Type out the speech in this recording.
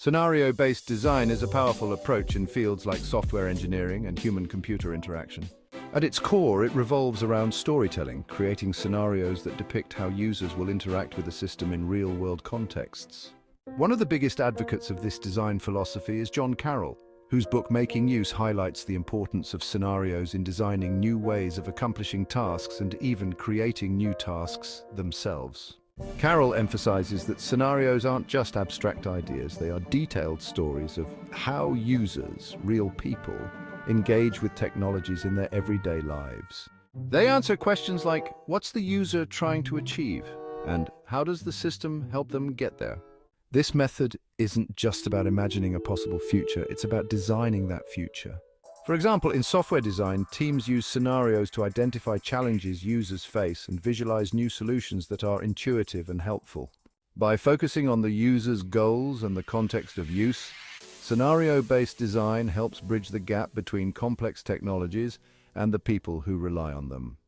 Scenario-based design is a powerful approach in fields like software engineering and human-computer interaction. At its core, it revolves around storytelling, creating scenarios that depict how users will interact with the system in real-world contexts. One of the biggest advocates of this design philosophy is John Carroll, whose book Making Use highlights the importance of scenarios in designing new ways of accomplishing tasks and even creating new tasks themselves. Carroll emphasizes that scenarios aren't just abstract ideas, they are detailed stories of how users, real people, engage with technologies in their everyday lives. They answer questions like, what's the user trying to achieve? And how does the system help them get there? This method isn't just about imagining a possible future, it's about designing that future. For example, in software design, teams use scenarios to identify challenges users face and visualize new solutions that are intuitive and helpful. By focusing on the user's goals and the context of use, scenario-based design helps bridge the gap between complex technologies and the people who rely on them.